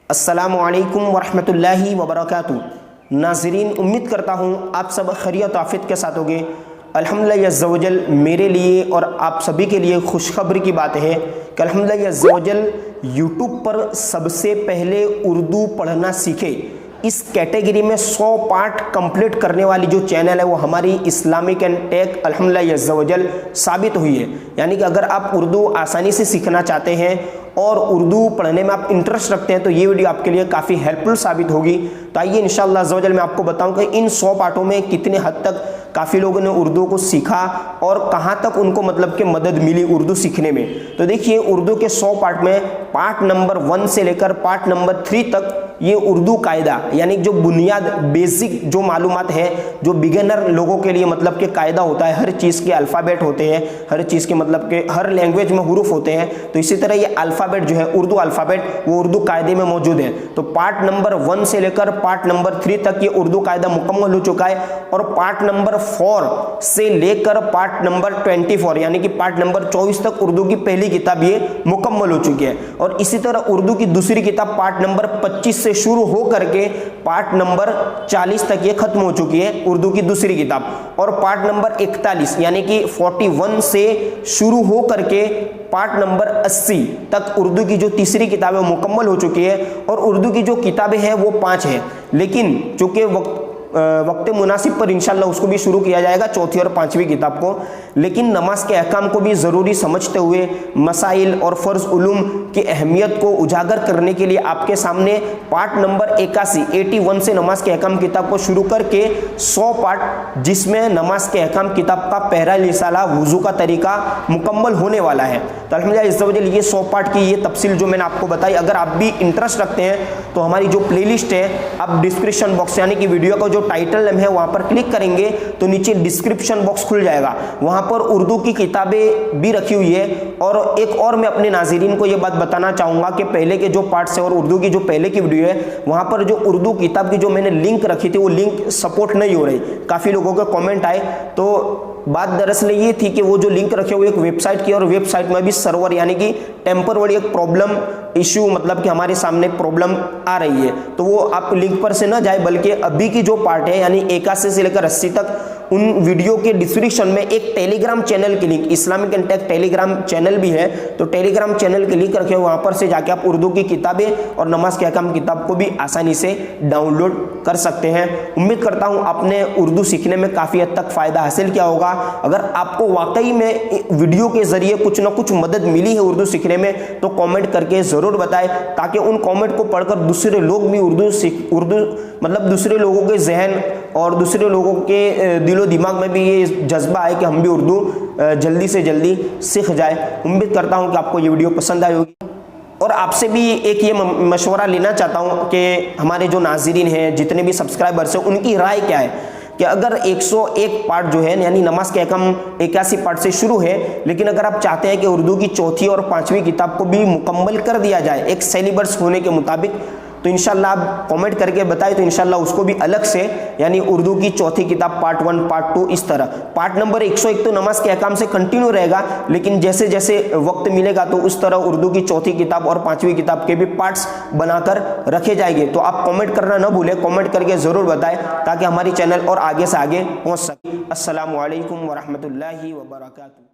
अस्सलामुअलैकुम वरहमतुल्लाहि वबरकातुहू। नाज़रीन, उम्मीद करता हूँ आप सब खैरियत आफियत के साथ होंगे। अल्हम्दुलिल्लाह अज़्ज़ा वजल मेरे लिए और आप सभी के लिए खुशखबरी की बात है कि अल्हम्दुलिल्लाह अज़्ज़ा वजल यूट्यूब पर सबसे पहले उर्दू पढ़ना सीखे इस कैटेगरी में 100 पार्ट कंप्लीट करने वाली जो चैनल है वो हमारी इस्लामिक एंड टेक अल्हम्दुलिल्लाह अज़्ज़ा वजल साबित हुई है। यानी कि अगर आप उर्दू आसानी से सीखना चाहते हैं और उर्दू पढ़ने में आप इंटरेस्ट रखते हैं तो ये वीडियो आपके लिए काफ़ी हेल्पफुल साबित होगी। तो आइए इंशाअल्लाह अज़्ज़ा वजल मैं आपको बताऊं कि इन 100 पार्टों में कितने हद तक काफ़ी लोगों ने उर्दू को सीखा और कहाँ तक उनको मतलब कि मदद मिली उर्दू सीखने में। तो देखिए, उर्दू के 100 पार्ट में पार्ट नंबर 1 से लेकर पार्ट नंबर 3 तक ये उर्दू कायदा यानी जो बुनियाद बेसिक जो मालूमात है, जो बिगिनर लोगों के लिए मतलब कि कायदा होता है, हर चीज़ के अल्फ़ाबेट होते हैं, हर चीज़ के मतलब के हर लैंग्वेज में हुरूफ होते हैं। तो इसी तरह ये अल्फ़ाबेट जो है उर्दू अल्फ़ाबेट वो उर्दू कायदे में मौजूद है। तो पार्ट नंबर 1 से लेकर पार्ट नंबर 3 तक ये उर्दू कायदा मुकम्मल हो चुका है और पार्ट नंबर 4 से लेकर पार्ट नंबर 24 यानी कि पार्ट नंबर 24 तक उर्दू की पहली किताब ये मुकम्मल हो चुकी है। और इसी तरह उर्दू की दूसरी किताब पार्ट नंबर 25 से शुरू हो करके पार्ट नंबर 40 तक ये खत्म हो चुकी है उर्दू की दूसरी किताब। और पार्ट नंबर 41 यानी कि 41 से शुरू हो करके पार्ट नंबर 80 तक उर्दू की जो तीसरी किताब है मुकम्मल हो चुकी है। और उर्दू की जो किताबें हैं वो 5 हैं, लेकिन चूंकि वक्त मुनासिब पर इंशाल्लाह उसको भी शुरू किया जाएगा, चौथी और 5वीं किताब को। लेकिन नमाज के अहकाम को भी ज़रूरी समझते हुए मसाइल और फ़र्ज उलूम की अहमियत को उजागर करने के लिए आपके सामने पार्ट नंबर 81 से नमाज के अहकाम किताब को शुरू करके 100 पार्ट, जिसमें नमाज के अहकाम किताब का पहला रिसाला वुज़ू का तरीका मुकम्मल होने वाला है। तो अल्हम्दुलिल्लाह इस वजह ये 100 पार्ट की ये तफसील जो मैंने आपको बताई, अगर आप भी इंटरेस्ट रखते हैं तो हमारी जो प्लेलिस्ट है, आप डिस्क्रिप्शन बॉक्स यानी कि वीडियो का जो टाइटल है वहां पर क्लिक करेंगे तो नीचे डिस्क्रिप्शन बॉक्स खुल जाएगा, वहां पर उर्दू की किताबें भी रखी हुई है। और एक और मैं अपने नाज़रीन को यह बात बताना चाहूंगा कि पहले के जो पार्ट्स है और उर्दू की जो पहले की वीडियो है वहां पर जो उर्दू किताब की जो मैंने लिंक रखी थी वो लिंक सपोर्ट नहीं हो रही, काफ़ी लोगों के कॉमेंट आए। तो बात दरअसल ये थी कि वो जो लिंक रखे हुए एक वेबसाइट की, और वेबसाइट में भी सर्वर यानी कि टेम्पररी एक प्रॉब्लम इशू मतलब कि हमारे सामने प्रॉब्लम आ रही है। तो वो आप लिंक पर से ना जाए, बल्कि अभी की जो पार्ट है यानी 81 से लेकर 80 तक उन वीडियो के डिस्क्रिप्शन में एक टेलीग्राम चैनल की link, Islamic and tech Telegram channel भी है, तो टेलीग्राम चैनल की लिंक रखे, वहां पर से जाके आप उर्दू की किताबें और नमाज के अहकाम किताब को भी आसानी से डाउनलोड कर सकते हैं। उम्मीद करता हूं आपने उर्दू सीखने में काफ़ी हद तक फ़ायदा हासिल किया होगा। अगर आपको वाकई में वीडियो के ज़रिए कुछ ना कुछ मदद मिली है उर्दू सीखने में तो कमेंट करके ज़रूर बताएं, ताकि उन कमेंट को पढ़कर दूसरे लोग भी उर्दू मतलब दूसरे लोगों के जहन और दूसरे लोगों के दिलो दिमाग में भी ये जज्बा है कि हम भी उर्दू जल्दी से जल्दी सीख जाए। उम्मीद करता हूँ कि आपको ये वीडियो पसंद आई होगी। और आपसे भी एक ये मशवरा लेना चाहता हूँ कि हमारे जो नाज़रीन हैं, जितने भी सब्सक्राइबर्स हैं, उनकी राय क्या है कि अगर 101 पार्ट जो है यानी नमाज के अहकाम 81 पार्ट से शुरू है, लेकिन अगर आप चाहते हैं कि उर्दू की चौथी और 5वीं किताब को भी मुकम्मल कर दिया जाए एक सिलेबस होने के मुताबिक, तो इंशाल्लाह आप कमेंट करके बताएं, तो इंशाल्लाह उसको भी अलग से यानी उर्दू की चौथी किताब पार्ट 1 पार्ट 2 इस तरह। पार्ट नंबर 101 तो नमाज के अहकाम से कंटिन्यू रहेगा, लेकिन जैसे जैसे वक्त मिलेगा तो उस तरह उर्दू की चौथी किताब और 5वीं किताब के भी पार्ट्स बनाकर रखे जाएंगे। तो आप कमेंट करना ना भूलें, कमेंट करके ज़रूर बताएं ताकि हमारी चैनल और आगे से आगे पहुँच सके। अस्सलामु अलैकुम वरहमतुल्लाहि वबरकातुहू।